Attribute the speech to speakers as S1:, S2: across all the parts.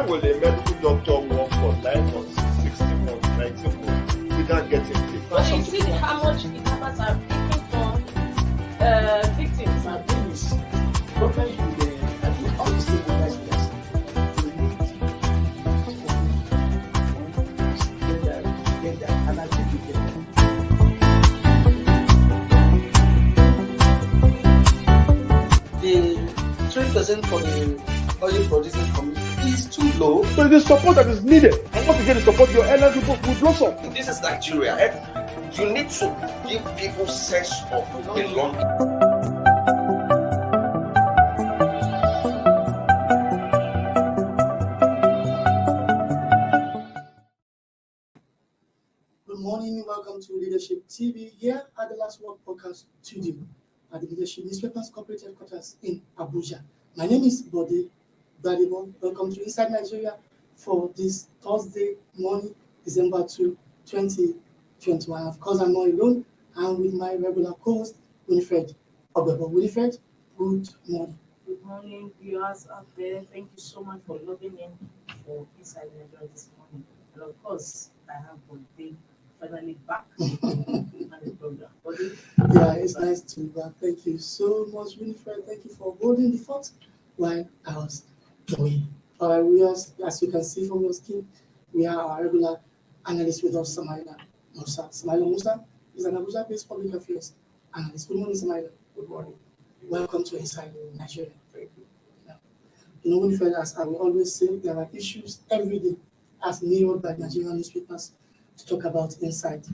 S1: will a medical doctor work for 9 months, 16 months, 19 months without getting paid?
S2: But you see how much the governments are paying for victims.
S3: My thing is, government should, I think all the stakeholders get that, and I think we get that. The 3% for the oil producing community is too low.
S4: So the support that is needed, and once again, the support your airline people will blossom.
S5: This is Nigeria. You need to give people sense of belonging.
S3: Good morning, welcome to Leadership TV here at the Last Word Podcast Studio at the Leadership Newspapers Corporate Headquarters in Abuja. My name is Bode Badebo. Welcome to Inside Nigeria for this Thursday morning, December 2, 2021. Of course, I'm not alone. I'm with my regular co-host, Winifred Obebo. Winifred, good morning.
S2: Good morning, viewers out there. Thank you so much for logging in for Inside Nigeria this morning. And of course, I have Bode finally back on the program. Bode?
S3: Yeah, it's nice to be back. Thank you so much, Winifred. Thank you for holding the fort while I was away. All right, we are, as you can see from your screen, we are our regular analyst with us, Samaila Musa. Samaila Musa is an Abuja-based public affairs analyst. Good morning, Samaila.
S5: Good morning.
S3: Welcome to Inside Nigeria.
S5: Thank you.
S3: Yeah. You know, Winifred, as I will always say, there are issues every day as mirrored by Nigerian newspapers to talk about inside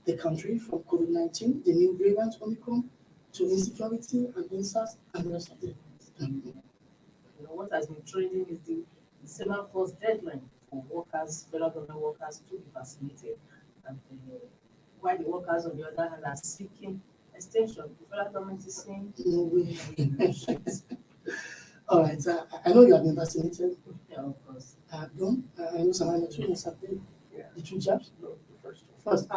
S3: the country, from COVID-19, the new variant Omicron, to insecurity and insults and the rest of it.
S2: You know, what has been trending is the December 1st deadline for workers, federal government workers, to be vaccinated. And while the workers, on the other hand, are seeking extension, the federal government is saying,
S3: No way. All right, I know you have been vaccinated.
S2: yeah, of course.
S3: I know some other two must have been the two jabs.
S5: No, the first
S3: First,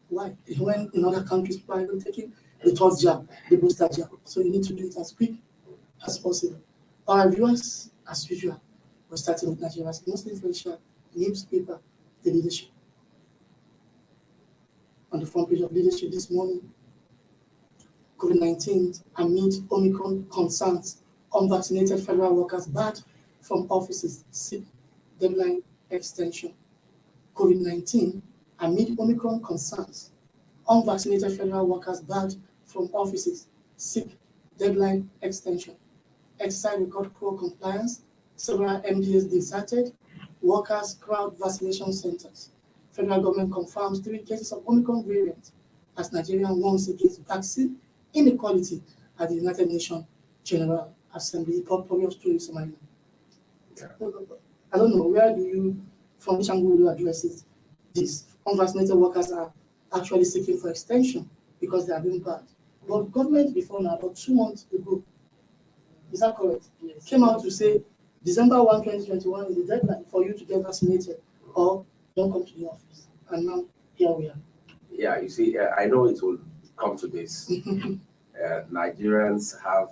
S3: why? When in other countries people are even taking the third jab, the booster jab. So you need to do it as quick as possible. Our viewers, as usual, we're starting with Nigeria's most influential newspaper, The Leadership. On the front page of Leadership this morning, COVID-19 amid Omicron concerns, unvaccinated federal workers barred from offices seek deadline extension. COVID-19 amid Omicron concerns, unvaccinated federal workers barred from offices seek deadline extension. Exercise record poor compliance, several MDS deserted, workers crowd vaccination centers. Federal government confirms 3 cases of Omicron variant as Nigeria warns against vaccine inequality at the United Nations General Assembly. Popular story, Somalia.
S5: Yeah.
S3: I don't know, where do you, from which angle will you address it? These unvaccinated workers are actually seeking for extension because they are being bad. But government before now, about 2 months ago, is that correct?
S2: Yes.
S3: Came out to say December 1, 2021 is the deadline for you to get vaccinated or don't come to the office. And now here we are.
S6: Yeah, you see, I know it will come to this. Nigerians have,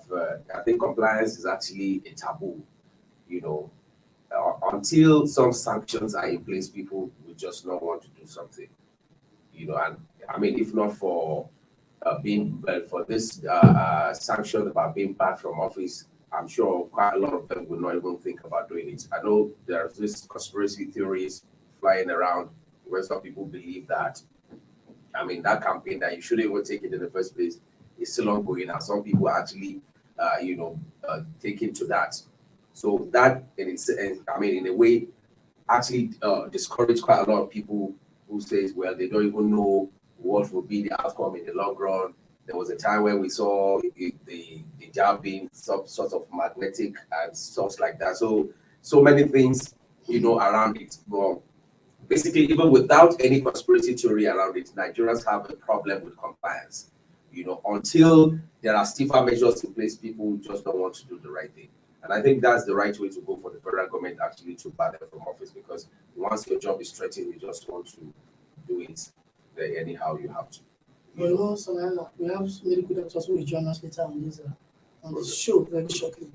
S6: I think compliance is actually a taboo, you know. Until some sanctions are in place, people will just not want to do something, you know. And I mean, if not for for this sanction about being banned from office, I'm sure quite a lot of them will not even think about doing it. I know there's this conspiracy theories flying around where some people believe that, I mean, that campaign that you shouldn't even take it in the first place is still ongoing, and some people actually, taking to that. So that, in a way, actually discourage quite a lot of people who says, well, they don't even know what will be the outcome in the long run. There was a time when we saw the jab being some sort of magnetic and stuff like that. So many things, you know, around it. But basically, even without any conspiracy theory around it, Nigerians have a problem with compliance. You know, until there are stiffer measures in place, people just don't want to do the right thing. And I think that's the right way to go for the federal government actually to bar them from office, because once your job is threatened, you just want to do it anyhow you have to.
S3: You know, so we have medical doctors who will join us later on this show very shortly.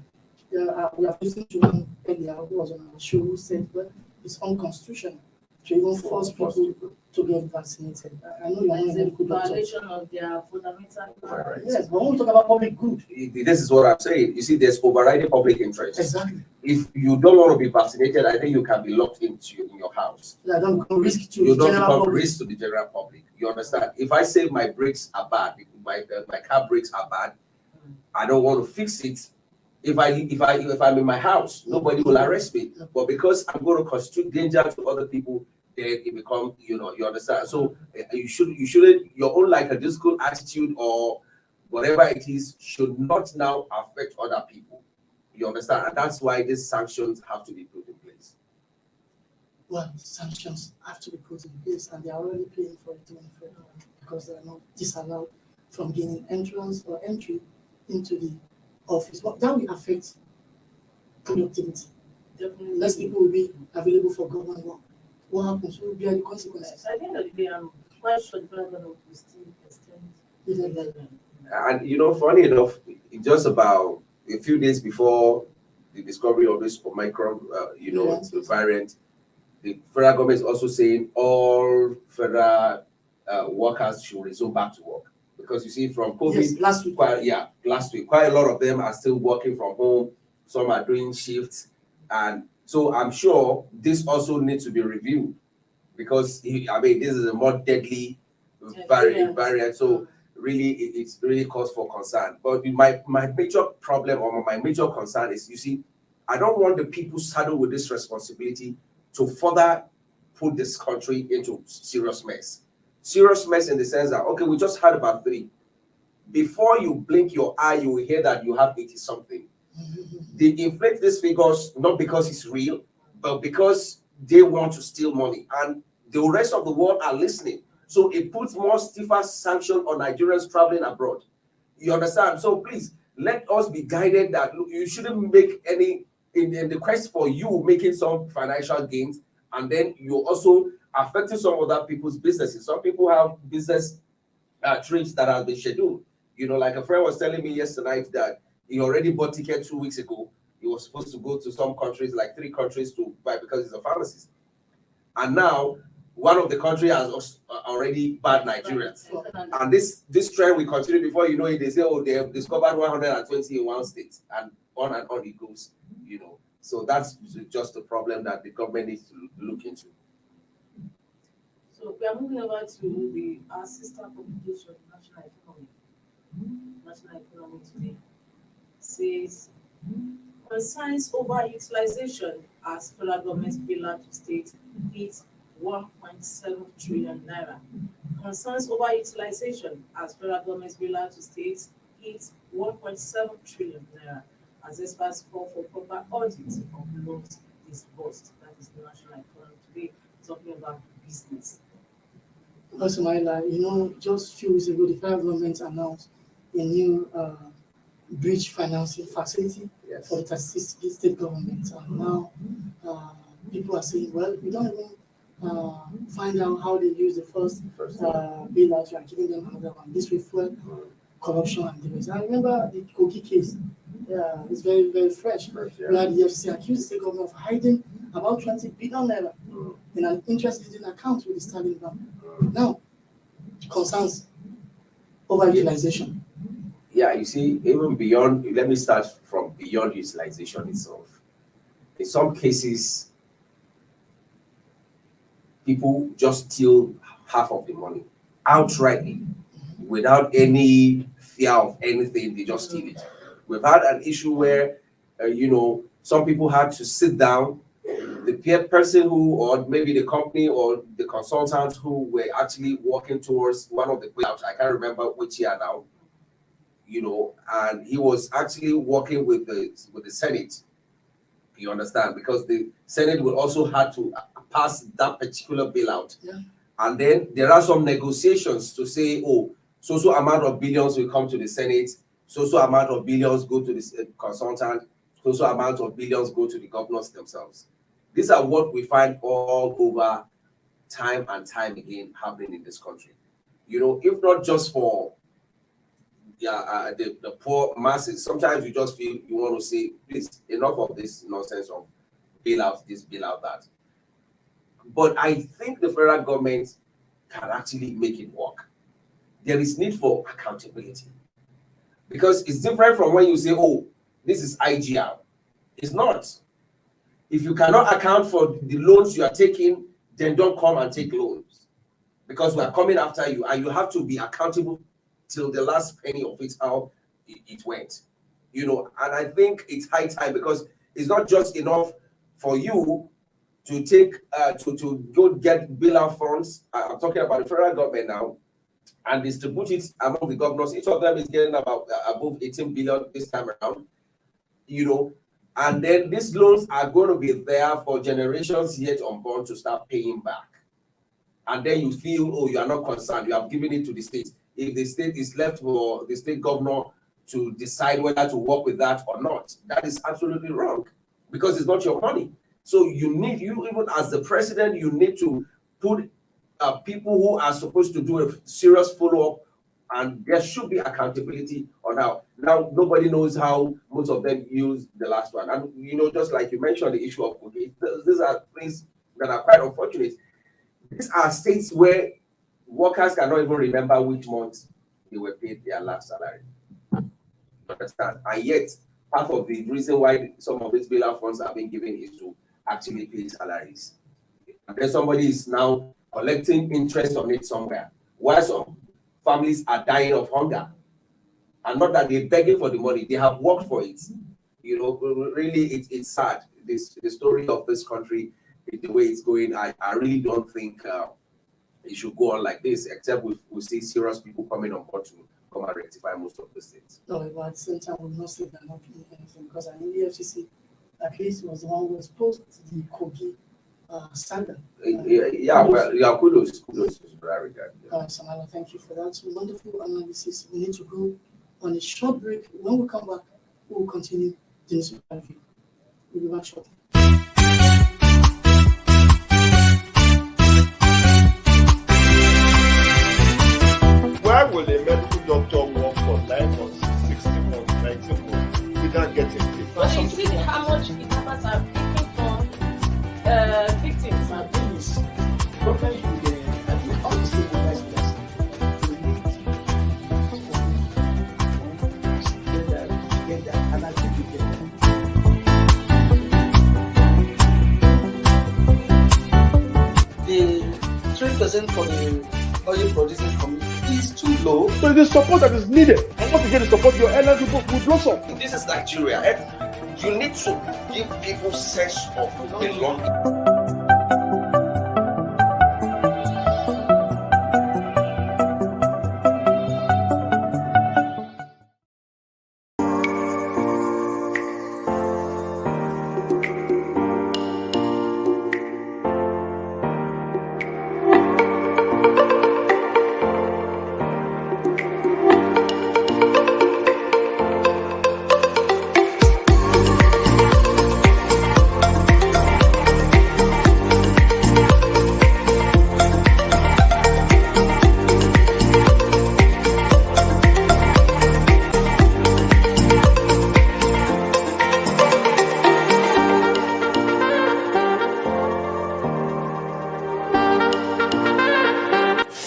S3: Yeah, we have listened to one earlier who was on our show who said, well, it's unconstitutional to even force people to get vaccinated. I know you're not a
S2: It's a
S3: medical doctor.
S2: violation of their fundamental rights.
S3: Yes, but when we talk about public good,
S6: This is what I'm saying. You see, there's overriding public interest.
S3: exactly.
S6: If you don't want to be vaccinated, I think you can be locked in your house.
S3: I don't become risk to
S6: You
S3: the
S6: don't
S3: general
S6: become
S3: public.
S6: risk to the general public. You understand? If I say my brakes are bad, my car brakes are bad, I don't want to fix it. If I'm in my house, nobody will arrest me. But because I'm going to constitute danger to other people, then it becomes, you understand. So you shouldn't your own like a disco attitude or whatever it is should not now affect other people. You understand? And that's why these sanctions have to be put in place.
S3: Well, sanctions have to be put in place, and they are already paying for it even further because they are not disallowed from gaining entrance or entry into the office. But that will affect productivity.
S2: Definitely.
S3: Less people will be available for government work. What happens? What will be the consequences?
S2: At the end of the day, I'm quite sure the government will still extend the deadline.
S6: And funny enough, just about a few days before the discovery of this Omicron, variant, the federal government is also saying all federal workers should resume back to work. Because you see, from COVID,
S3: Yes, last week.
S6: Last week, quite a lot of them are still working from home. Some are doing shifts, and so I'm sure this also needs to be reviewed because this is a more deadly variant. So really, it's really cause for concern. But my major problem or my major concern is, you see, I don't want the people saddled with this responsibility to further put this country into serious mess. Serious mess in the sense that, okay, we just had about 3. Before you blink your eye, you will hear that you have 80-something. They inflate these figures not because it's real, but because they want to steal money. And the rest of the world are listening. So it puts more stiffer sanction on Nigerians traveling abroad. You understand? So please, let us be guided that look, you shouldn't make any, in the quest for you making some financial gains, and then you're also affecting some other people's businesses. Some people have business trips that have been scheduled. Like a friend was telling me yesterday that he already bought ticket 2 weeks ago. He was supposed to go to some countries, like 3 countries to buy because he's a pharmacist. And now one of the countries has already banned Nigerians. And this trend will continue before you know it. They say, oh, they have discovered 120 in one state, and on it goes, So that's just a problem that the government needs to look into.
S2: So we are moving over to our sister publication, National Economy. National Economy today says concerns over utilization as federal government's bailout to state hits 1.7 trillion naira. Concerns over utilization as federal government's bailout to states hits 1.7 trillion naira as experts call for proper audit of loans disbursed. That is the National Economy today, talking about business.
S3: Also, just a few weeks ago, the federal government announced a new bridge financing facility for the 36 state governments. And now people are saying, well, we don't even find out how they use the first bailout. We are giving them another one. This will fuel corruption and the rest. I remember the Kogi case. Yeah, it's very, very fresh. We had the FCC accused the state government of hiding about 20 billion naira in an interest-bearing account with the Sterling Bank. Now, concerns over utilization.
S6: Yeah, you see, even beyond, let me start from beyond utilization itself. In some cases, people just steal half of the money outrightly without any fear of anything. They just steal it. We've had an issue where, some people had to sit down. The person or maybe the company or the consultants who were actually working towards one of the bailouts, I can't remember which year now, and he was actually working with the Senate. You understand? Because the Senate will also have to pass that particular bailout.
S3: Yeah.
S6: And then there are some negotiations to say, so amount of billions will come to the Senate, so amount of billions go to the consultant, so amount of billions go to the governors themselves. These are what we find all over time and time again happening in this country. If not just for the poor masses. Sometimes you just feel you want to say, please, enough of this nonsense of bailout this, bailout that. But I think the federal government can actually make it work. There is need for accountability, because it's different from when you say, oh, this is IGR. It's not. If you cannot account for the loans you are taking, then don't come and take loans, because we are coming after you, and you have to be accountable till the last penny of it, how it went. And I think it's high time, because it's not just enough for you to take to go get bailout funds. I'm talking about the federal government now, and distribute it among the governors. Each of them is getting about above 18 billion this time around. And then these loans are going to be there for generations yet unborn to start paying back. And then you feel, oh, you are not concerned. You have given it to the state. If the state is left for the state governor to decide whether to work with that or not, that is absolutely wrong, because it's not your money. So you even as the president, you need to put people who are supposed to do a serious follow-up, and there should be accountability on how. Now, nobody knows how most of them use the last one. And, just like you mentioned, the issue of cooking, these are things that are quite unfortunate. These are states where workers cannot even remember which month they were paid their last salary. Understand? And yet, part of the reason why some of these bailout funds are being given is to actually pay salaries. And then somebody is now collecting interest on it somewhere, while some families are dying of hunger. And not that they're begging for the money, they have worked for it. Really, it's sad. The story of this country, the way it's going, I really don't think it should go on like this, except we see serious people coming on board to come and rectify most of these things.
S3: No, but at the same time, we will not say they're not doing anything, because I know the FCC at least was the one who exposed the Kogi scandal.
S6: Kudos to that regard.
S3: Samala, thank you for that. So wonderful analysis. We need to go on a short break. When we come back, we will continue the news review. We'll be back shortly.
S1: Why will a medical doctor work for 9 months, 16 months, 19 months without getting paid?
S2: But you see how much the governments are paying for victims.
S7: My thing is, government should all the stabilized players together, and I think we get that. The 3% for the oil producing community is too low.
S4: So the support that is needed, and what you get to support your airline people will blossom.
S5: This is Nigeria. You need to give people sense of belonging.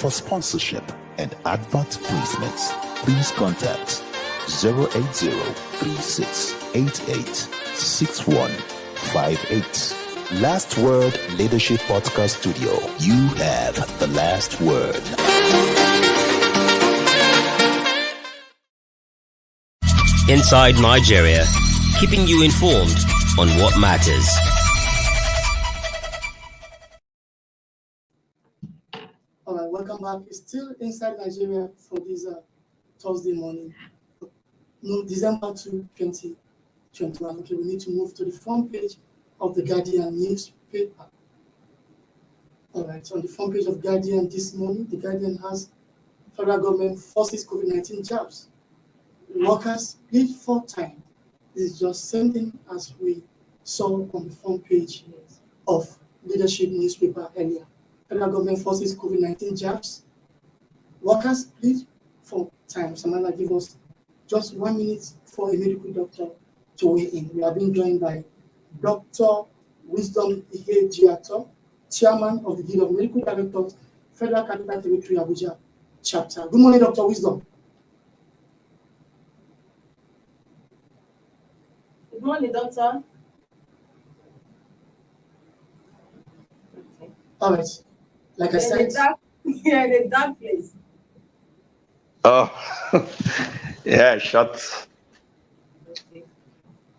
S8: For sponsorship and advert placements, please contact 080-3688-6158. Last Word Leadership Podcast Studio. You have the last word.
S9: Inside Nigeria, keeping you informed on what matters.
S3: All right, welcome back. It's still Inside Nigeria for this Thursday morning, no, December 2, 2021. Okay, we need to move to the front page of the Guardian newspaper. All right, so on the front page of Guardian this morning, the Guardian has federal government forces COVID-19 jabs. Workers plead for time. This is just same thing as we saw on the front page of Leadership newspaper earlier. Federal government forces COVID-19 jabs. Workers plead for time. Samantha, give us Just 1 minute for a medical doctor to weigh in. We are being joined by Dr. Wisdom Ihe, Chairman of the Guild of Medical Directors, Federal Capital Territory, Abuja chapter. Good morning, Dr. Wisdom.
S2: Good morning, doctor. Okay.
S3: All right. Like I said,
S2: You're in a dark place.
S4: Oh, yeah, shut.
S2: Okay.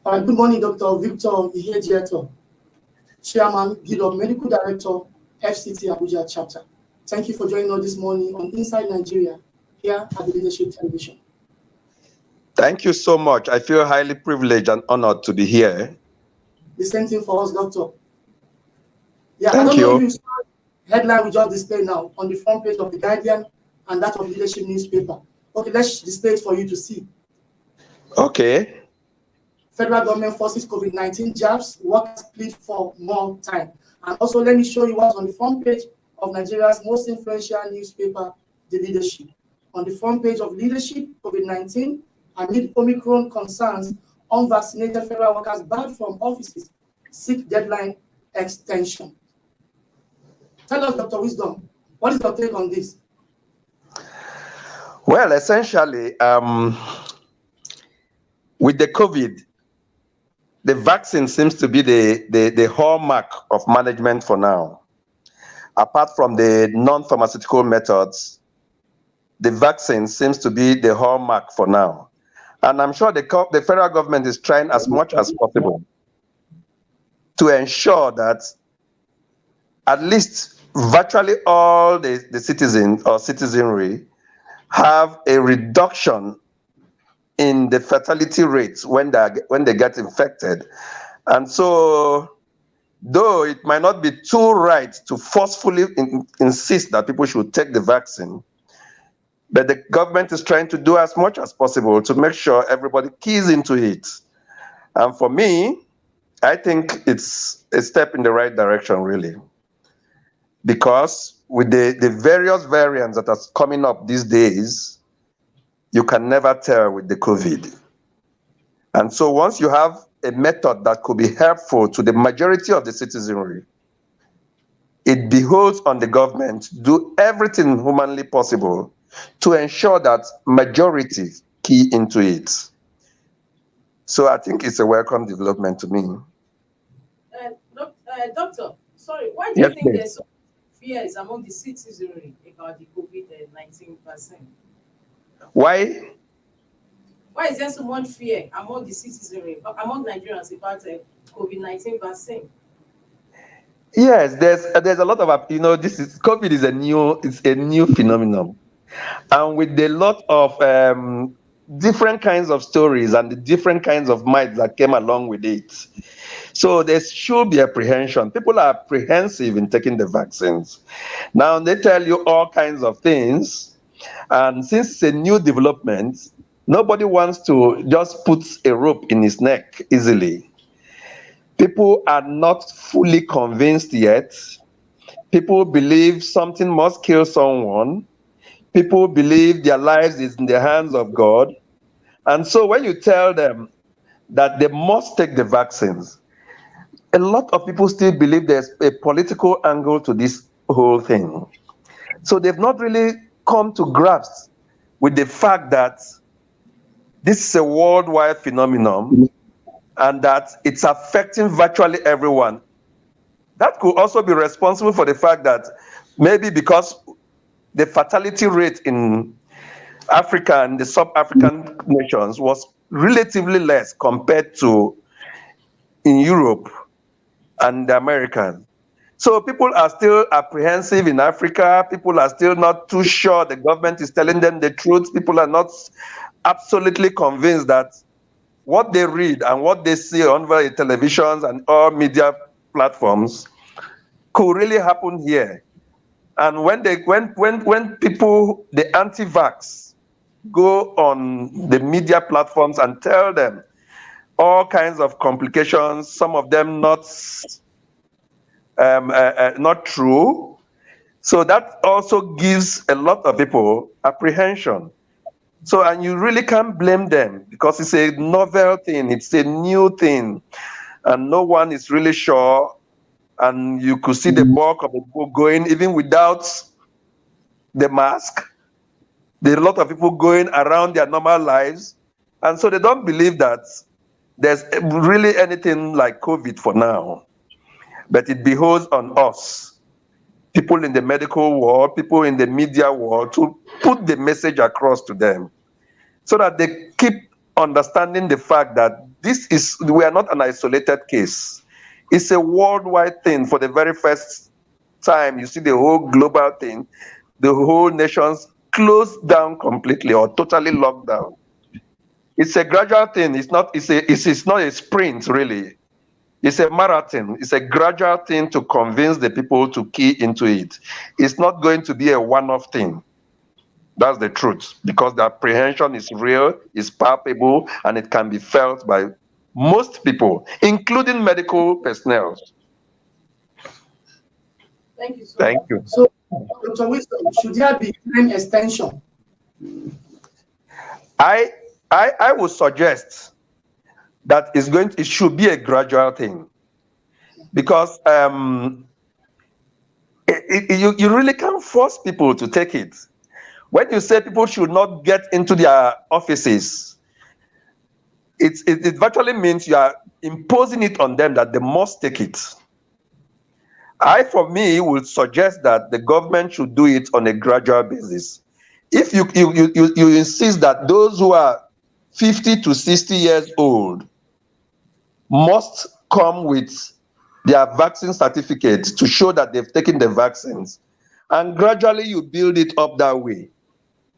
S3: all right. Good morning, Dr. Victor Ihe, Chairman, Guild of Medical Director, FCT Abuja chapter. Thank you for joining us this morning on Inside Nigeria here at the Leadership Television.
S4: Thank you so much. I feel highly privileged and honored to be here.
S3: The same thing for us, Doctor. Yeah,
S4: Thank
S3: I don't know if
S4: you.
S3: you saw the headline we just displayed now on the front page of the Guardian and that of Leadership newspaper. Okay, let's display it for you to see.
S4: Okay.
S3: Federal government forces COVID-19 jabs, workers plead for more time. And also, let me show you what's on the front page of Nigeria's most influential newspaper, The Leadership. On the front page of Leadership, COVID-19, amid Omicron concerns, unvaccinated federal workers barred from offices, seek deadline extension. Tell us, Dr. Wisdom, what is your take on this?
S4: Well, essentially, with the COVID, the vaccine seems to be the hallmark of management for now. Apart from the non-pharmaceutical methods, the vaccine seems to be the hallmark for now. And I'm sure the federal government is trying as much as possible to ensure that at least virtually all the citizens or citizenry have a reduction in the fatality rates when they get infected. And so, though it might not be too right to forcefully insist that people should take the vaccine, but the government is trying to do as much as possible to make sure everybody keys into it. And for me, I think it's a step in the right direction, really. Because with the various variants that are coming up these days, you can never tell with the COVID. And so once you have a method that could be helpful to the majority of the citizenry, it behoves on the government to do everything humanly possible to ensure that majority key into it. So I think it's a welcome development to me.
S2: Doctor, sorry, why do you think there's so much fears among the citizenry about the COVID-19 vaccine?
S4: Why?
S2: Why is there so much fear among the citizenry, among Nigerians about the COVID-19 vaccine?
S4: Yes, there's a lot of, COVID is a new phenomenon. And with a lot of different kinds of stories and the different kinds of might that came along with it. So there should be apprehension. People are apprehensive in taking the vaccines. Now they tell you all kinds of things. And since it's a new development, nobody wants to just put a rope in his neck easily. People are not fully convinced yet. People believe something must kill someone. People believe their lives is in the hands of God. And so when you tell them that they must take the vaccines, a lot of people still believe there's a political angle to this whole thing. So they've not really come to grasp with the fact that this is a worldwide phenomenon and that it's affecting virtually everyone. That could also be responsible for the fact that maybe because the fatality rate in Africa and the sub-African nations was relatively less compared to in Europe and the Americans. So people are still apprehensive in Africa. People are still not too sure the government is telling them the truth. People are not absolutely convinced that what they read and what they see on the televisions and all media platforms could really happen here. And when people, the anti-vax, go on the media platforms and tell them all kinds of complications, some of them not true. So that also gives a lot of people apprehension. So, and you really can't blame them because it's a novel thing, it's a new thing, and no one is really sure. And you could see the bulk of the people going even without the mask. There are a lot of people going around their normal lives, and so they don't believe that there's really anything like COVID for now. But it behoves on us, people in the medical world, people in the media world, to put the message across to them so that they keep understanding the fact that we are not an isolated case. It's a worldwide thing. For the very first time, you see the whole global thing, the whole nations closed down completely or totally locked down. It's a gradual thing. It's not a sprint, really. It's a marathon. It's a gradual thing to convince the people to key into it. It's not going to be a one-off thing. That's the truth, because the apprehension is real, is palpable, and it can be felt by most people, including medical personnel.
S2: Thank you so
S4: Thank
S2: much.
S4: you.
S3: So, Dr. Wisdom, should there be time extension?
S4: I would suggest that it should be a gradual thing, because you really can't force people to take it. When you say people should not get into their offices, it virtually means you are imposing it on them that they must take it. For me, would suggest that the government should do it on a gradual basis. If you insist that those who are 50 to 60 years old must come with their vaccine certificates to show that they've taken the vaccines, and gradually you build it up that way.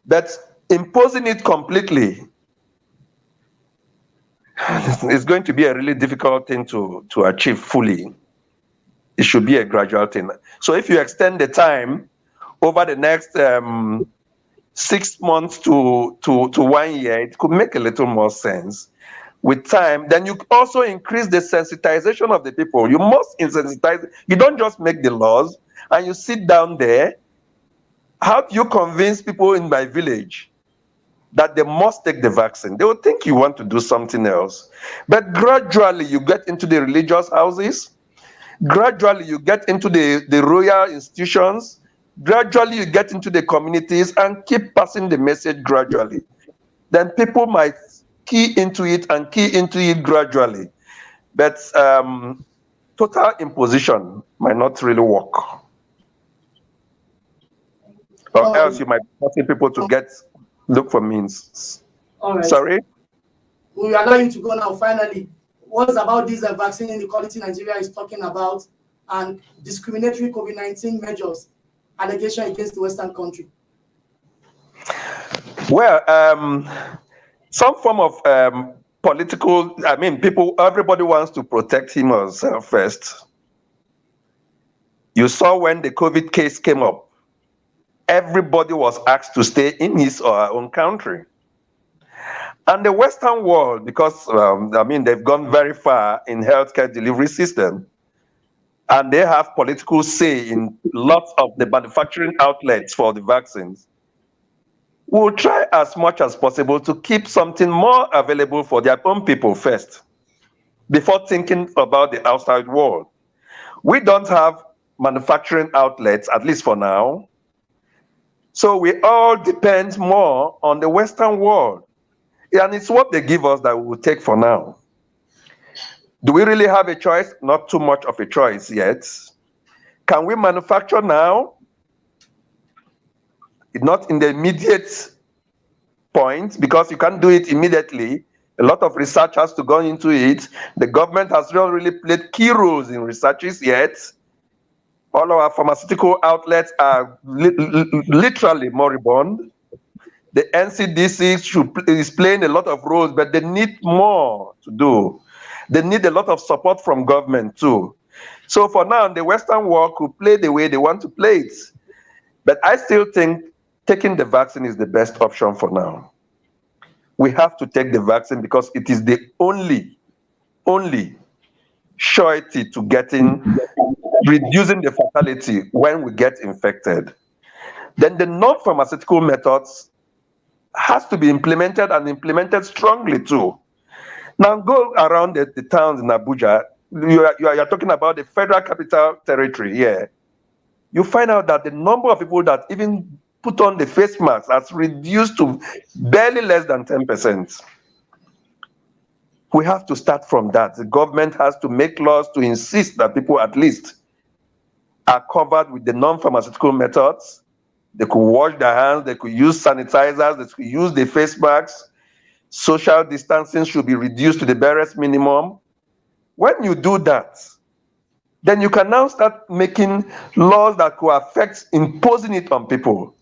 S4: But imposing it completely is going to be a really difficult thing to achieve fully. It should be a gradual thing. So if you extend the time over the next 6 months to 1 year, it could make a little more sense. With time, then you also increase the sensitization of the people. You must insensitize. You don't just make the laws and you sit down there. How do you convince people in my village that they must take the vaccine? They will think you want to do something else. But gradually you get into the religious houses. Gradually you get into the royal institutions. Gradually you get into the communities and keep passing the message gradually. Then people might key into it gradually. But total imposition might not really work. Or else you might be forcing people to look for means.
S3: All right.
S4: Sorry?
S3: We allow you to go now. Finally, what's about this vaccine inequality Nigeria is talking about and discriminatory COVID-19 measures, allegation against the Western country?
S4: Well, some form of political, everybody wants to protect him or herself first. You saw when the COVID case came up, everybody was asked to stay in his or her own country. And the Western world, because they've gone very far in healthcare delivery system, and they have political say in lots of the manufacturing outlets for the vaccines, will try as much as possible to keep something more available for their own people first, before thinking about the outside world. We don't have manufacturing outlets, at least for now. So we all depend more on the Western world. And it's what they give us that we will take for now. Do we really have a choice? Not too much of a choice yet. Can we manufacture now? Not in the immediate point, because you can't do it immediately. A lot of research has to go into it. The government has not really played key roles in researches yet. All our pharmaceutical outlets are literally moribund. The NCDC is playing a lot of roles, but they need more to do. They need a lot of support from government too. So for now, the Western world could play the way they want to play it. But I still think taking the vaccine is the best option for now. We have to take the vaccine because it is the only surety to reducing the fatality when we get infected. Then the non-pharmaceutical methods has to be implemented and implemented strongly too. Now go around the towns in Abuja. You're talking about the federal capital territory here. You find out that the number of people that even put on the face mask has reduced to barely less than 10%. We have to start from that. The government has to make laws to insist that people at least are covered with the non-pharmaceutical methods. They could wash their hands, they could use sanitizers, they could use the face masks. Social distancing should be reduced to the barest minimum. When you do that, then you can now start making laws that could affect imposing it on people,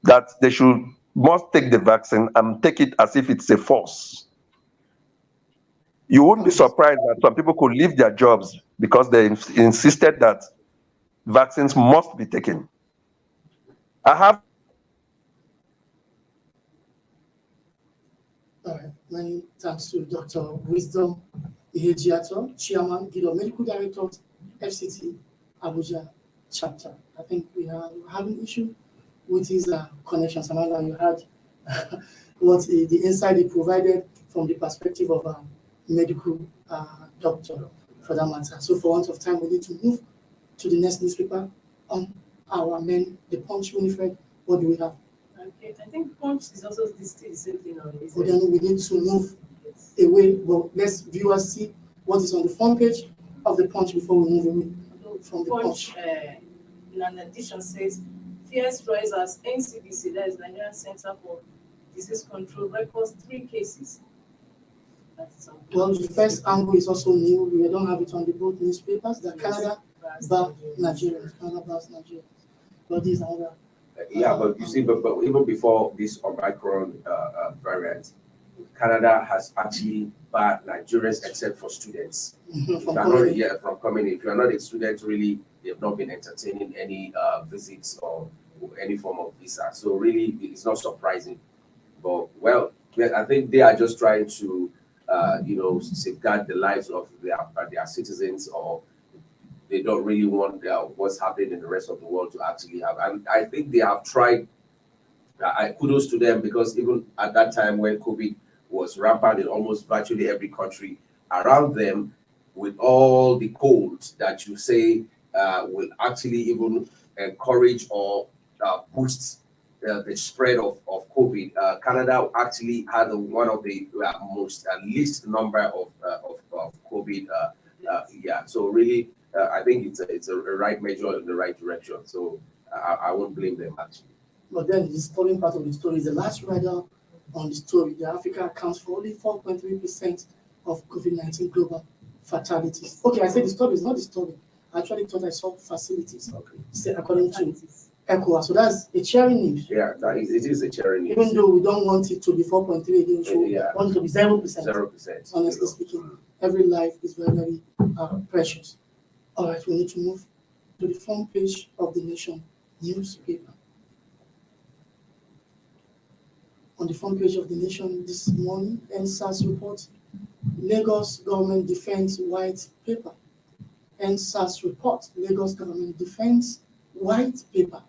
S4: that they must take the vaccine and take it as if it's a force. You wouldn't be surprised that some people could leave their jobs because they insisted that vaccines must be taken. I have.
S3: All right, many thanks to Dr. Wisdom Ihejiato, Chairman, Guild of Medical Directors, FCT Abuja chapter. I think we are having issue with his connection. Samantha, you heard what the insight he provided from the perspective of a medical doctor, for that matter. So for want of time, we need to move to the next newspaper on our main, the Punch. Winifred, what do we have?
S2: Okay, I think Punch is also the same thing.
S3: But then we need to move away. Well, let's viewers see what is on the front page of the Punch before we move away from the Punch.
S2: In an addition, says fierce rise as NCDC, that is Nigerian Center for Disease Control, records 3 cases.
S3: Well, the first angle is also new. We don't have it on the both newspapers. The Canada bar Nigeria, Canada bars Nigeria. But these are other.
S6: Yeah, but you see, but even before this Omicron variant, Canada has actually barred Nigerians except for students. From coming in. If you are not a student, really, they have not been entertaining any visits or any form of visa. So really, it's not surprising. But well, I think they are just trying to, safeguard the lives of their citizens, or they don't really want what's happening in the rest of the world to actually have. And I think they have tried. I kudos to them, because even at that time when COVID was rampant in almost virtually every country around them, with all the colds that you say will actually even encourage or boost the spread of COVID, Canada actually had one of the most least number of COVID. So really, I think it's a right measure in the right direction. So I won't blame them actually.
S3: But then the disturbing part of the story is the last rider on the story. The Africa accounts for only 4.3% of COVID-19 global fatalities. Okay, I said the story is not the story. I actually thought I saw facilities. Okay. According to ECOWAS. So that's a cheering news.
S6: Yeah, it is a cheering news.
S3: Even though we don't want it to be 4.3 again, so we want it to be 0%.
S6: 0%.
S3: Honestly speaking, every life is very, very precious. All right, we need to move to the front page of the Nation newspaper. On the front page of the Nation this morning, NSAS report, Lagos government defends white paper. NSAS report, Lagos government defends white paper.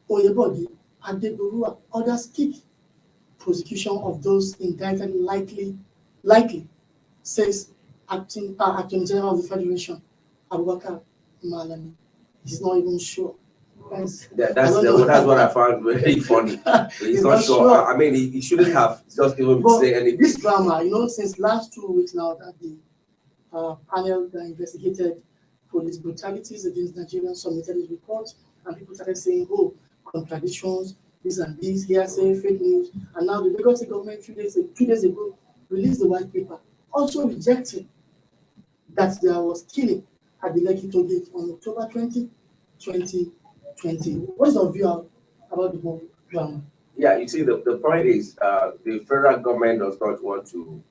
S3: Oyebode Adeburua orders kick. Prosecution of those indicted likely, says Acting General of the Federation, Abubakar Malami. He's not even sure.
S6: That's what I found very funny. He's not sure. I mean, he shouldn't have just even say anything.
S3: This drama, since last 2 weeks now, that the panel that investigated police brutalities against Nigerians submitted his report, and people started saying, oh, contradictions, this and this, hearsay, fake news. And now the Lagos government 2 days ago released the white paper, also rejecting that there was killing at the Lekki toll gate on October 20, 2020. What's your view about the whole drama?
S6: Yeah, you see, the point is the federal government does not want to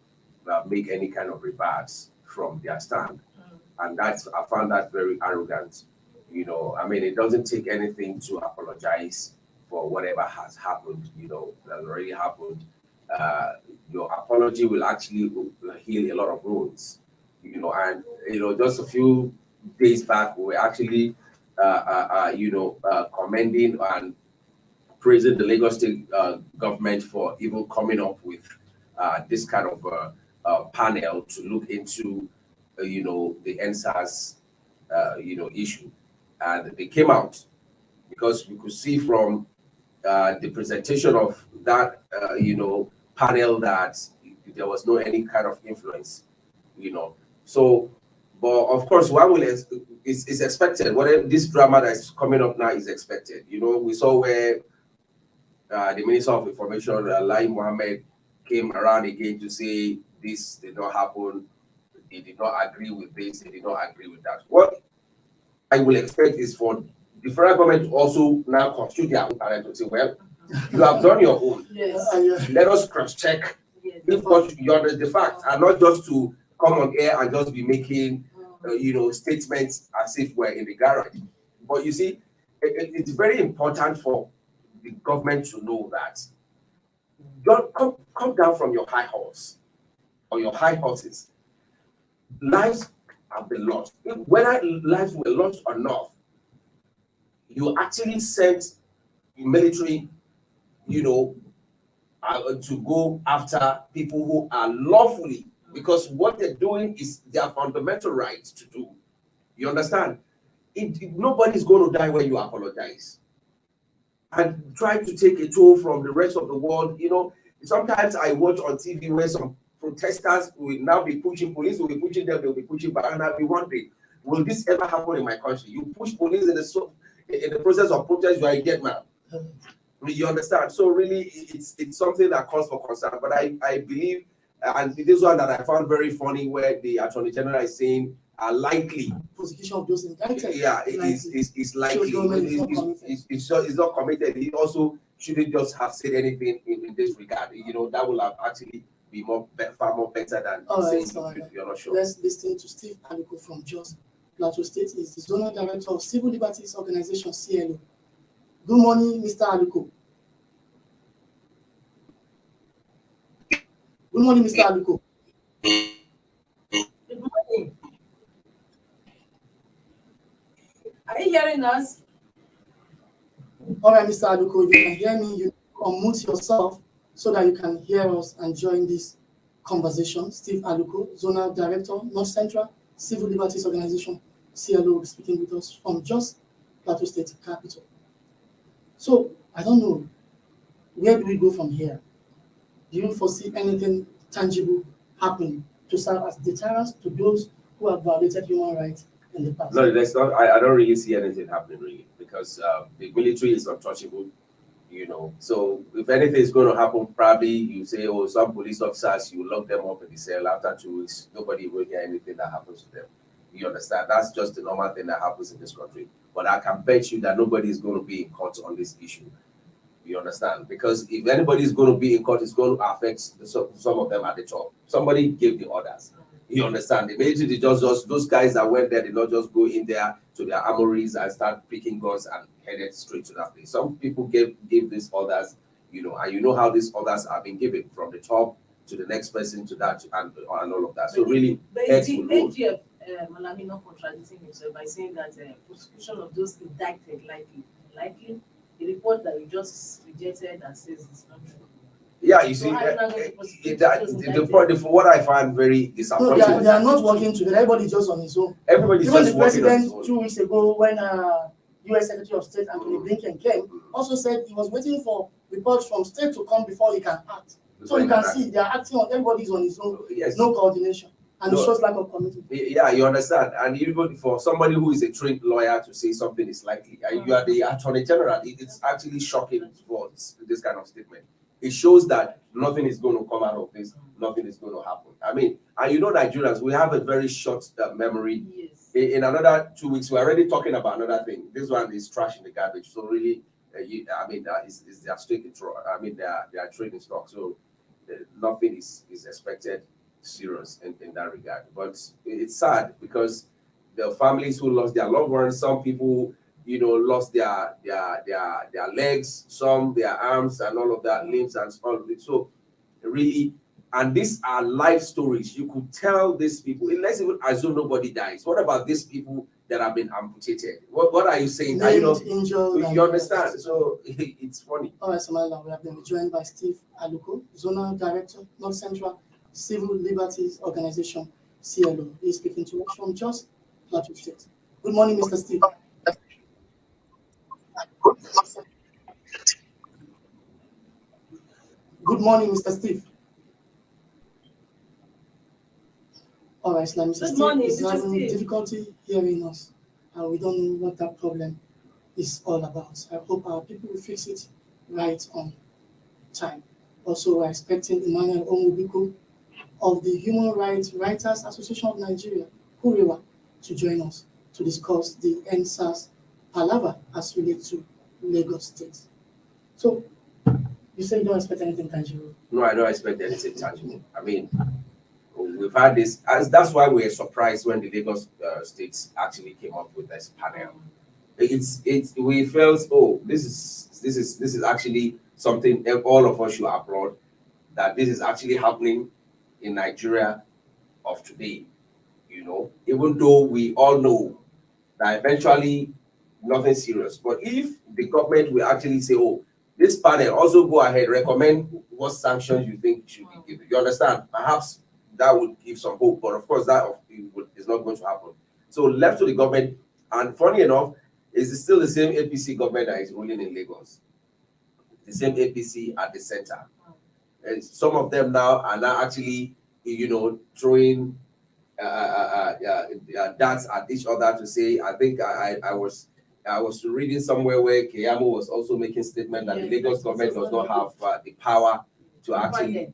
S6: make any kind of reverse from their stand. And I found that very arrogant. I mean, it doesn't take anything to apologize for whatever has happened, that already happened. Your apology will actually heal a lot of wounds, and, just a few days back, we were actually, commending and praising the Lagos State government for even coming up with this kind of panel to look into, the NSAS, issue. And they came out because we could see from the presentation of that, panel that there was no any kind of influence, So, but of course, one will is expected. Whatever this drama that is coming up now is expected. We saw where the Minister of Information, Lai Mohammed, came around again to say this did not happen. They did not agree with this. They did not agree with that. What I will expect is for the federal government to also now constitute their own panel to say, well, you have done your own.
S2: Yes.
S6: Let us cross-check if what you understand the facts, and not just to come on air and just be making, statements as if we're in the garage. But you see, it's very important for the government to know that don't come down from your high horse or your high horses. Lives have been lost. Whether lives were lost or not, you actually sent military, to go after people who are lawfully, because what they're doing is their fundamental right to do. You understand? Nobody's going to die when you apologize and try to take a toll from the rest of the world. Sometimes I watch on TV where some protesters will now be pushing, police will be pushing them, they'll be pushing back, and I'll be wondering, will this ever happen in my country? You push police in the process of protest, you are a dead man. You understand? So really, it's something that calls for concern. But I believe, and this one that I found very funny, where the Attorney General is saying likely
S3: prosecution of those indicted.
S6: Yeah, it's likely. It's not committed. He also shouldn't just have said anything in this regard. That will have actually be far more better than saying you're not sure.
S3: Let's listen to Steve Aluko from Jos Plateau State. Is the Zonal Director of Civil Liberties Organization, CLO. Good morning, Mr. Aluko. Good morning, Mr. Aluko.
S2: Good morning. Are you hearing us?
S3: All right, Mr. Aluko, you can hear me. You unmute yourself so that you can hear us and join this conversation. Steve Aluko, Zonal Director, North Central Civil Liberties Organization, CLO, speaking with us from Jos Plateau State Capital. So, I don't know, where do we go from here? Do you foresee anything tangible happening to serve as deterrence to those who have violated human rights in the past?
S6: No, that's not. I don't really see anything happening, really, because the military is untouchable, So if anything is going to happen, probably you say, oh, some police officers, you lock them up in the cell. After 2 weeks, nobody will hear anything that happens to them. You understand? That's just the normal thing that happens in this country. But I can bet you that nobody is going to be in court on this issue. You understand? Because if anybody is going to be in court, it's going to affect some of them at the top. Somebody gave the orders. You understand? The military did just those guys that went there did not just go in there to their armories and start picking guns and headed straight to that place. Some people gave these orders, and you know how these orders are being given from the top to the next person to that and all of that. So really,
S2: AGF Malami not contradicting himself by saying that prosecution of those indicted likely the report that you just rejected that says it's not true.
S6: Yeah, you see, the point, for what I find very disappointing.
S3: No, they are not working together. Everybody's just on his own.
S6: Everybody's
S3: Even
S6: just
S3: the
S6: working on his
S3: president
S6: own.
S3: 2 weeks ago, when U.S. Secretary of State Anthony Blinken came, also said he was waiting for reports from state to come before he can act. So you can see they are acting on, everybody's on his own. Yes. No coordination. And it shows lack of commitment.
S6: Yeah, you understand. And even for somebody who is a trained lawyer to say something is likely, you are the Attorney General, it's actually shocking for this kind of statement. It shows that nothing is going to come out of this, nothing is going to happen. I mean, and Nigerians, we have a very short memory. Yes. In another 2 weeks, we're already talking about another thing. This one is trash in the garbage. So really, is their stake in their trading stock. So nothing is expected serious in that regard. But it's sad because the families who lost their loved ones, some people lost their legs, some their arms and all of that, limbs and all of it. So really, and these are life stories. You could tell these people, let's even assume nobody dies. What about these people that have been amputated. What are you saying? Are you
S3: Named, injured,
S6: you understand? So it's funny.
S3: All right, Samala, we have been joined by Steve Aluko, Zonal Director, North Central Civil Liberties Organization, CLO. He is speaking to us from Jos Plateau State. Good morning, Mr. Steve. Good morning, Mr. Steve. All right, Mr. Steve is having difficulty hearing us, and we don't know what that problem is all about. I hope our people will fix it right on time. Also, we're expecting Emmanuel Onwubiko of the Human Rights Writers Association of Nigeria, Kuriwa, to join us to discuss the NSAS palaver as relates to Lagos State. So, you say you don't expect anything tangible?
S6: No, I don't expect anything tangible. I mean, we've had this. That's why we're surprised when the Lagos State actually came up with this panel. We felt, oh, this is actually something all of us should applaud, that this is actually happening in Nigeria of today. You know, even though we all know that eventually nothing serious, but if the government will actually say, oh, this panel also go ahead, recommend what sanctions you think should be given. You understand? Perhaps that would give some hope, but of course that is not going to happen. So left to the government, and funny enough, it's still the same APC government that is ruling in Lagos. The same APC at the center. And some of them now are now actually, you know, throwing darts at each other to say, I think I was reading somewhere where Keyamo was also making statement that the Lagos government does not have the power to actually,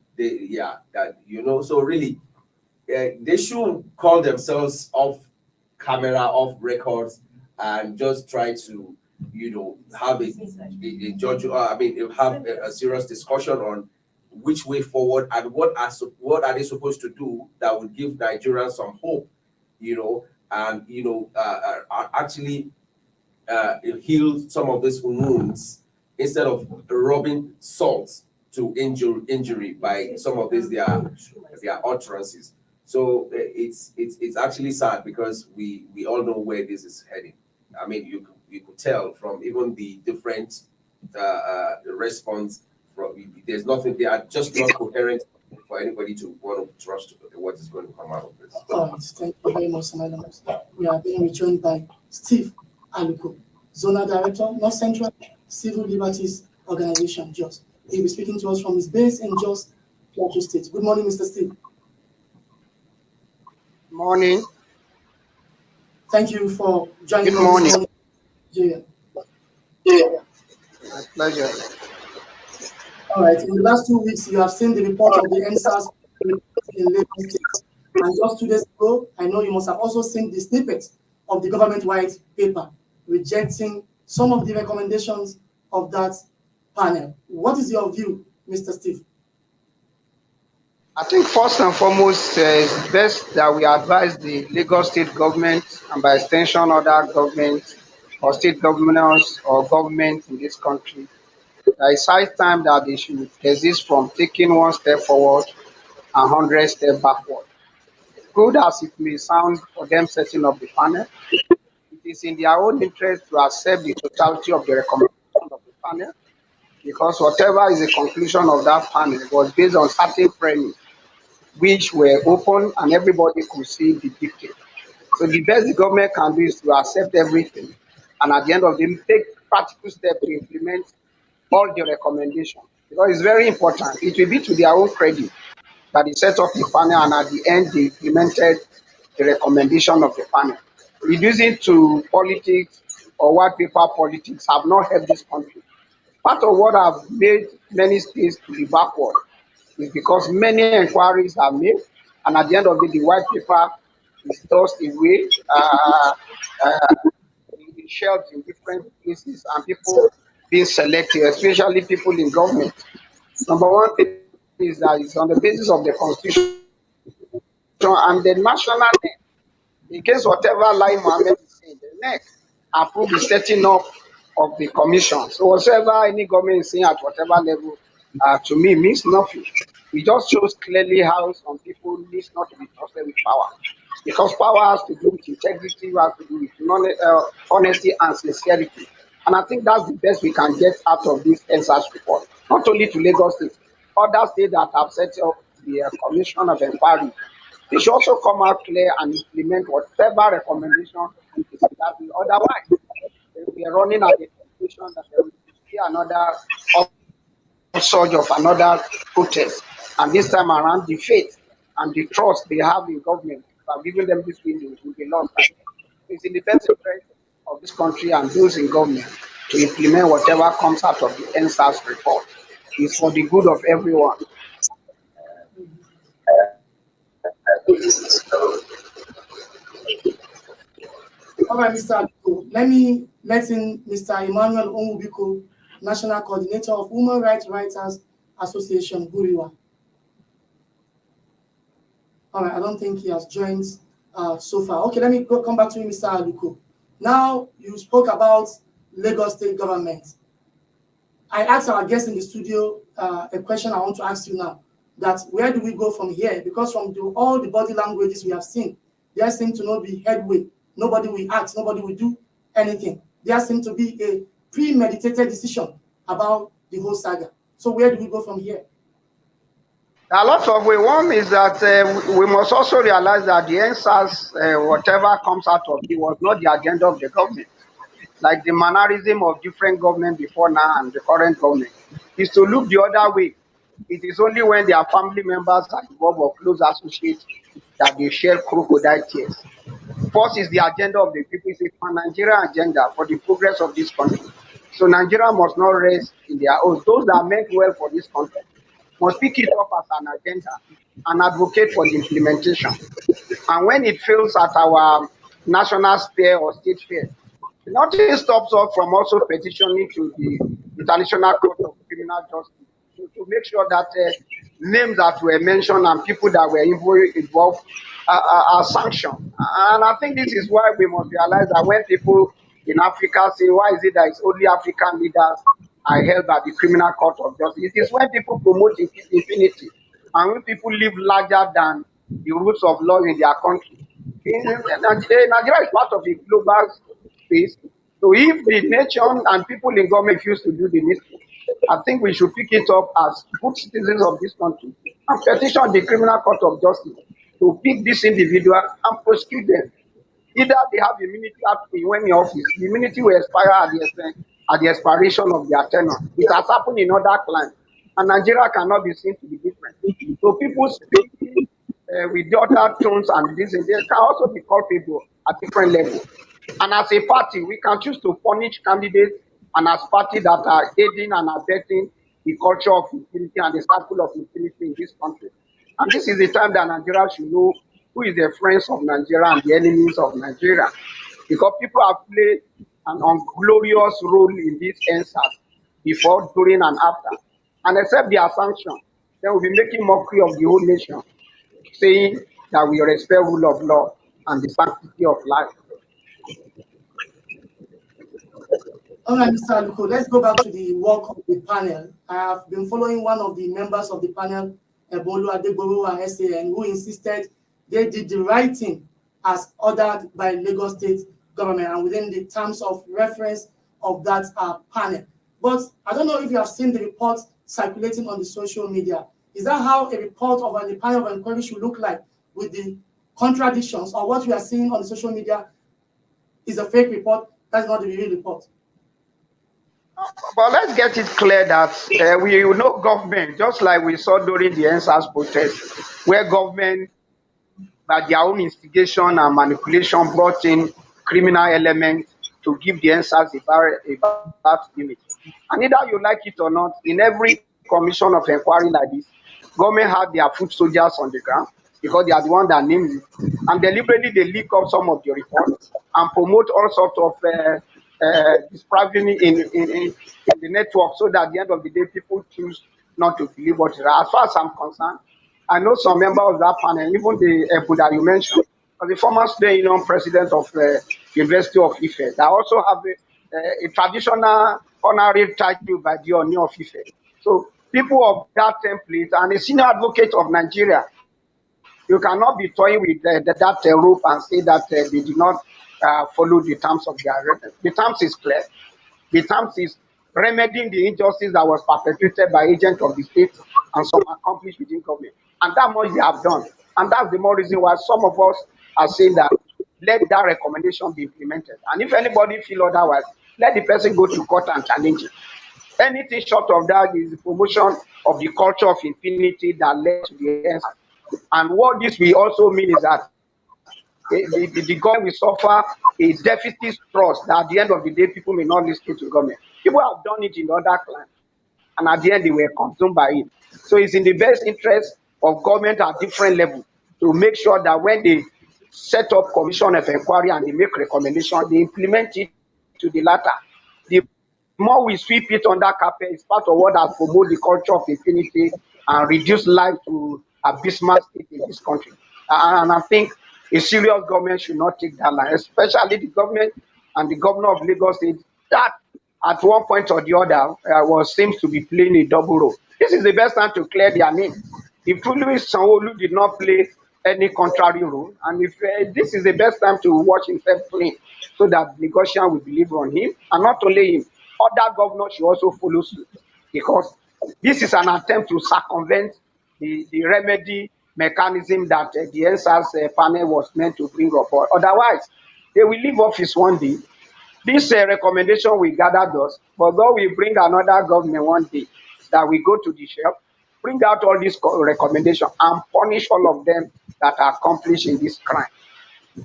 S6: so really, they should call themselves off camera, off records, and just try to, you know, have a judge. Have a serious discussion on which way forward and what are they supposed to do that would give Nigerians some hope, you know, and you know, actually heal some of these wounds instead of rubbing salt to injury by some of these their utterances. So it's actually sad because we all know where this is heading. I mean, you could tell from even the different response. There's nothing. They are just not coherent for anybody to want to trust what is going to come out of this.
S3: All right, thank you very much, Madam. We are being rejoined by Steve Aluko, Zonal Director, North Central Civil Liberties Organization, Jos. He'll be speaking to us from his base in Jos Plateau State. Good morning, Mr. Steve.
S10: Morning.
S3: Thank you for joining us.
S10: Good morning.
S3: Yeah.
S10: My pleasure.
S3: All right. In the last 2 weeks, you have seen the report of the NSAS in Lagos State. And just 2 days ago, I know you must have also seen the snippet of the government white paper rejecting some of the recommendations of that panel. What is your view, Mr. Steve?
S10: I think first and foremost, it's best that we advise the Lagos State government and by extension other governments or state governors or government in this country that it's high time that they should desist from taking 1 step forward and 100 steps backward. Good as it may sound for them setting up the panel, it is in their own interest to accept the totality of the recommendation of the panel, because whatever is the conclusion of that panel was based on certain premise which were open and everybody could see the detail. So the best the government can do is to accept everything and at the end of the day take practical steps to implement all the recommendations, because it's very important. It will be to their own credit that they set up the panel and at the end they implemented the recommendation of the panel. Reducing to politics or white paper politics have not helped this country. Part of what have made many states to be backward is because many inquiries are made, and at the end of it, the white paper is tossed away, in shelves in different places, and people being selected, especially people in government. Number one thing is that it's on the basis of the constitution and the national net. In case whatever Lai Mohammed is saying, the NEC approve the setting up of the commission. So whatever any government is saying at whatever level, to me means nothing. It just shows clearly how some people need not to be trusted with power. because power has to do with integrity, has to do with honesty and sincerity. And I think that's the best we can get out of this NSAS report, not only to Lagos State, other states that have set up the Commission of Inquiry. They should also come out clear and implement whatever recommendation is established. Otherwise, we are running at the expectation that there will be another surge of another protest. And this time around, the faith and the trust they have in government by giving them this window will be lost. It's in the best interest of this country and those in government to implement whatever comes out of the NSAS report. It's for the good of everyone.
S3: All right, Mr. Aliko, let me let in Mr. Emmanuel Onwubiko, National Coordinator of Human Rights Writers Association, Buriwa. All right, I don't think he has joined so far. Okay, let me come back to you, Mr. Aliko. Now, you spoke about Lagos State government. I asked our guest in the studio a question I want to ask you now, that where do we go from here? Because from all the body languages we have seen, there seems to not be headway. Nobody will act, nobody will do anything. There seems to be a premeditated decision about the whole saga. So where do we go from here?
S10: There are lots of ways. One is that we must also realize that the NSAS, whatever comes out of it, was not the agenda of the government. Like the mannerism of different governments before now and the current government is to look the other way. It is only when their family members are involved or close associates that they share crocodile tears. First is the agenda of the people. It's a Nigerian agenda for the progress of this country. So Nigeria must not rest in their own. Those that meant well for this country must pick it up as an agenda and advocate for the implementation. And when it fails at our national sphere or state sphere, nothing stops us from also petitioning to the International Court of Criminal Justice to make sure that names that were mentioned and people that were involved are sanctioned. And I think this is why we must realize that when people in Africa say, why is it that it's only African leaders are held by the Criminal Court of Justice? It is when people promote impunity and when people live larger than the rules of law in their country. Nigeria is part of a global space. So if the nation and people in government refuse to do the needful, I think we should pick it up as good citizens of this country and petition the Criminal Court of Justice to pick this individual and prosecute them. Either they have immunity when in office, the immunity will expire at the expiration of their tenure. It has happened in other climes, and Nigeria cannot be seen to be different. So people speaking with the other tones and this and that can also be culpable at different levels. And as a party, we can choose to punish candidates and as parties that are aiding and abetting the culture of impunity and the circle of impunity in this country. And this is the time that Nigeria should know who is the friends of Nigeria and the enemies of Nigeria. Because people have played an unglorious role in this NSAS before, during, and after. And except their sanction, they will be making mockery of the whole nation, saying that we respect rule of law and the sanctity of life.
S3: All right, Mr. Aluko, let's go back to the work of the panel. I have been following one of the members of the panel, Ebolu Adegboruwa SAN, who insisted they did the right thing as ordered by Lagos State government and within the terms of reference of that panel. But I don't know if you have seen the report circulating on the social media. Is that how a report of a panel of inquiry should look like, with the contradictions, or what we are seeing on the social media is a fake report? That's not the real report.
S10: But let's get it clear that we know government, just like we saw during the NSAS protest, where government, by their own instigation and manipulation, brought in criminal elements to give the NSAS a bad image. And either you like it or not, in every commission of inquiry like this, government have their foot soldiers on the ground because they are the one that names it. And deliberately they leak up some of the reports and promote all sorts of depraving in the network, so that at the end of the day, people choose not to believe what it is. As far as I'm concerned, I know some member of that panel, even the Ebu that you mentioned, the former student union president of University of Ife, that also have a traditional honorary title by the Oni of Ife. So people of that template and a senior advocate of Nigeria You cannot be toying with that rope and say that they did not follow the terms of their agreement. The terms is clear. The terms is remedying the injustice that was perpetrated by agents of the state and some accomplished within government. And that much they have done. And that's the more reason why some of us are saying that let that recommendation be implemented. And if anybody feel otherwise, let the person go to court and challenge it. Anything short of that is the promotion of the culture of impunity that led to the end. And what this will also mean is that the government will suffer a deficit trust that at the end of the day, people may not listen to government. People have done it in other climes, and at the end, they were consumed by it. So it's in the best interest of government at different levels to make sure that when they set up commission of inquiry and they make recommendations, they implement it to the latter. The more we sweep it under carpet, it's part of what has promoted the culture of impunity and reduce life to abysmal state in this country. And I think a serious government should not take that line, especially the government and the governor of Lagos State, that at one point or the other seems to be playing a double role. This is the best time to clear their name. If truly Sanwo-Olu did not play any contrary role, and if this is the best time to watch himself playing, so that Lagosian will believe on him, and not only him, other governors should also follow suit, because this is an attempt to circumvent the remedy mechanism that the NSAS panel was meant to bring up. Otherwise, they will leave office one day. This recommendation will gather dust, but God will bring another government one day that will go to the shelf, bring out all these recommendations, and punish all of them that are accomplished in this crime.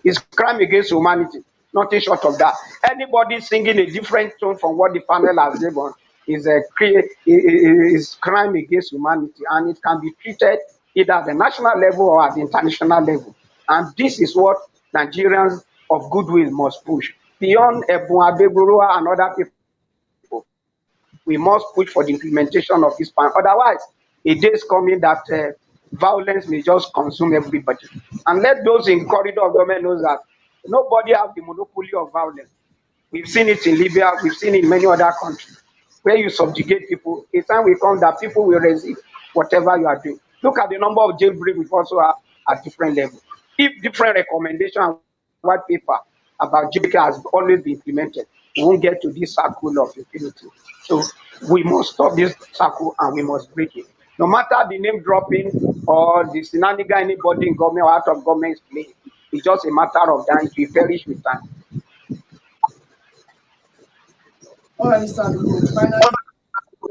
S10: It's crime against humanity, nothing short of that. Anybody singing a different tone from what the panel has given is crime against humanity, and it can be treated either at the national level or at the international level. And this is what Nigerians of goodwill must push. Beyond Ebun Adegborowa and other people, we must push for the implementation of this plan. Otherwise, a day is coming that violence may just consume everybody. And let those in corridor of government know that nobody has the monopoly of violence. We've seen it in Libya, we've seen it in many other countries, where you subjugate people. A time will come that people will resist whatever you are doing. Look at the number of jailbreaks we also have at different levels. If different recommendation and white paper about jailbreak has always been implemented, we won't get to this circle of impunity. So we must stop this circle and we must break it. No matter the name dropping or the shenanigan anybody in government or out of government is playing, it's just a matter of time. It will perish with time.
S3: All right, Mr. Aduko, finally,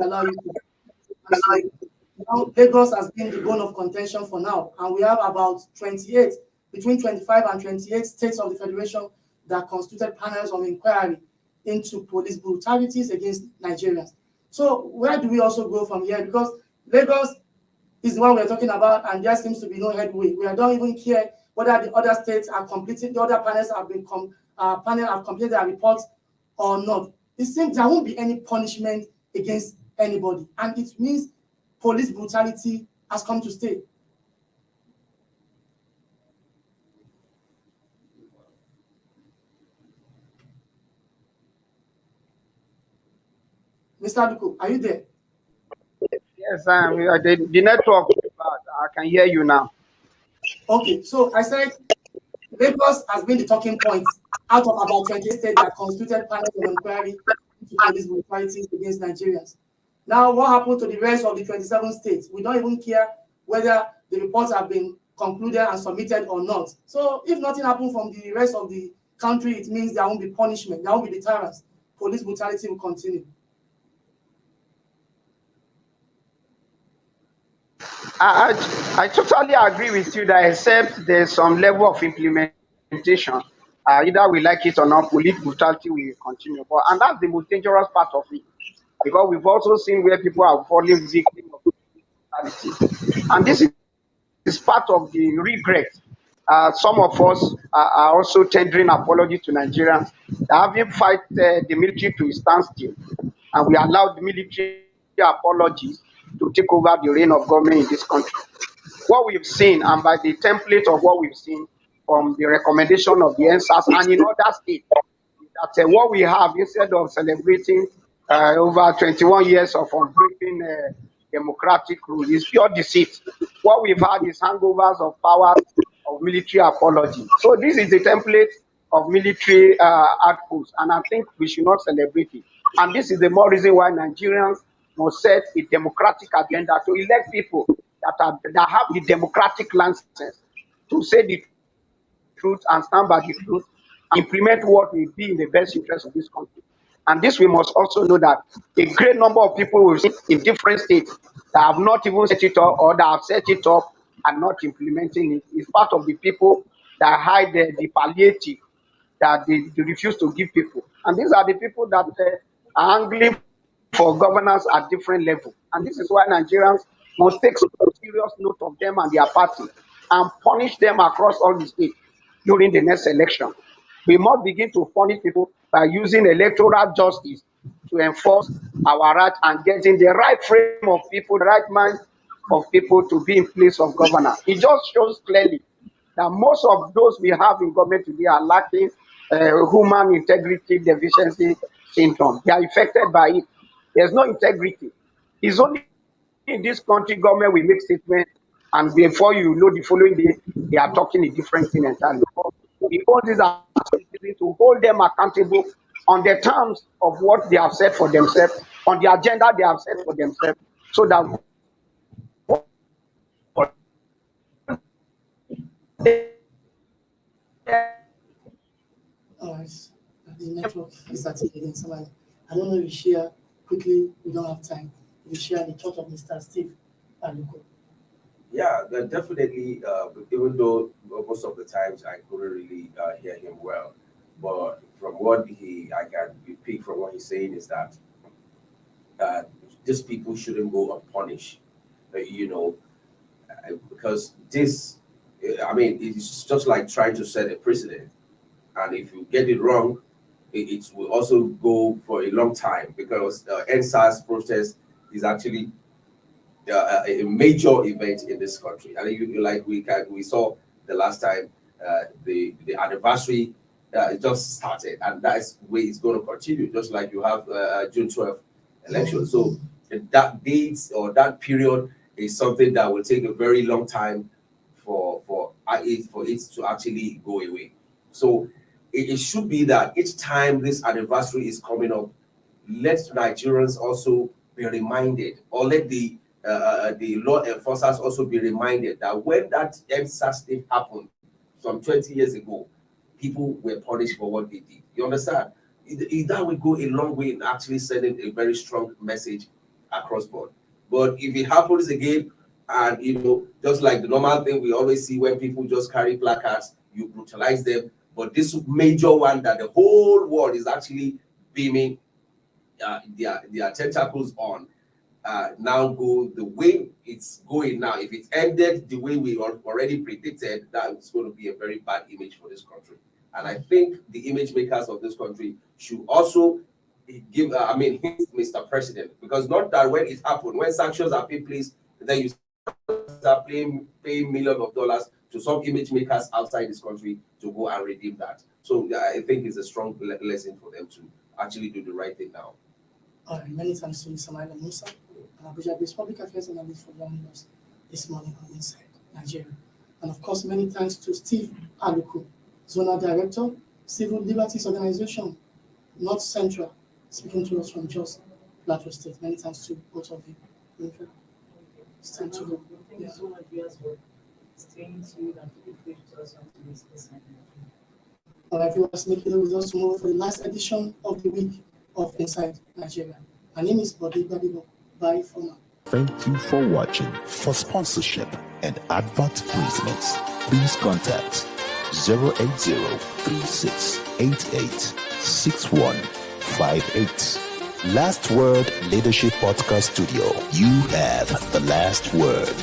S3: allow you to answer. Now, Lagos has been the bone of contention for now, and we have about 28, between 25 and 28 states of the Federation that constituted panels of inquiry into police brutalities against Nigerians. So where do we also go from here? Because Lagos is the one we're talking about, and there seems to be no headway. We don't even care whether the other states are completing, the other panels have been have completed their reports or not. It seems there won't be any punishment against anybody, and it means police brutality has come to stay. Mr. Aduko, are you there?
S10: Yes, I am. The network is bad. I can hear you now.
S3: Okay, so I said Lagos has been the talking point out of about 20 states that constituted panels of inquiry into police brutality against Nigerians. Now, what happened to the rest of the 27 states? We don't even care whether the reports have been concluded and submitted or not. So if nothing happened from the rest of the country, it means there won't be punishment, there won't be deterrence. Police brutality will continue.
S10: I totally agree with you that except there's some level of implementation, either we like it or not, police brutality will continue. And that's the most dangerous part of it, because we've also seen where people are falling victim of brutality. And this is part of the regret. Some of us are also tendering apology to Nigerians, having fight the military to a standstill, and we allowed the military apologies to take over the reign of government in this country. What we've seen, and by the template of what we've seen from the recommendation of the NSAS and in other states, that what we have, instead of celebrating over 21 years of unbreaking democratic rule, is pure deceit. What what we've had is hangovers of power of military apology. So this is the template of military outposts, and I think we should not celebrate it. And this is the more reason why Nigerians must set a democratic agenda to elect people that have the democratic license to say the truth and stand by the truth and implement what will be in the best interest of this country. And this we must also know that a great number of people we've seen in different states that have not even set it up or that have set it up and not implementing it is part of the people that hide the palliative that they refuse to give people. And these are the people that are angling for governance at different levels. And this is why Nigerians must take serious note of them and their party and punish them across all the states during the next election. We must begin to punish people by using electoral justice to enforce our rights and getting the right frame of people, the right mind of people to be in place of governance. It just shows clearly that most of those we have in government today are lacking human integrity deficiency syndrome. They are affected by it. There's no integrity. It's only in this country government we make statements, and before you know the following day, they are talking a different thing entirely. We hold these to hold them accountable on the terms of what they have said for themselves, on the agenda they have set for themselves, so that
S3: all right. The network is activating. Someone, I don't know if you share quickly, we don't have time. If you share the thought of Mr. Steve Aluko.
S6: Yeah, definitely. Even though most of the times I couldn't really hear him well, but from what I can pick from what he's saying is that these people shouldn't go unpunished, because this, it's just like trying to set a precedent, and if you get it wrong, it will also go for a long time, because the NSAS protest is actually a major event in this country. And we saw the last time the anniversary just started, and that's the way it's going to continue, just like you have June 12th election. So that date or that period is something that will take a very long time for it to actually go away. So it should be that each time this anniversary is coming up, let Nigerians also be reminded, or let the law enforcers also be reminded that when that NSAS thing happened some 20 years ago, people were punished for what they did. You understand? That will go a long way in actually sending a very strong message across board. But if it happens again, and just like the normal thing we always see when people just carry placards, you brutalize them. But this major one that the whole world is actually beaming their tentacles on, now go the way it's going now. If it ended the way we already predicted, that it's going to be a very bad image for this country. And I think the image makers of this country should also give, hint Mr. President, because not that when it happened, when sanctions are being placed, then you start paying millions of dollars to some image makers outside this country to go and redeem that. So I think it's a strong lesson for them to actually do the right thing now.
S3: All right, many thanks to Ismail Musa, Abuja-based public affairs analyst for joining us this morning on Inside Nigeria. And of course, many thanks to Steve Aluko, Zonal Director, Civil Liberties Organization, North Central, speaking to us from Jos, Plateau State. Many thanks to both of you. Okay. It's time to go.
S2: Thank you so much, viewers, for staying tuned and keeping faith to us on today's Inside Nigeria.
S3: All right, viewers, make it with us tomorrow for the last edition of the week of Inside Nigeria. My name is Bobby Badibo. Bye for now.
S8: Thank you for watching. For sponsorship and advert placements, please contact 080-3688-6158. Last Word Leadership Podcast Studio. You have the last word.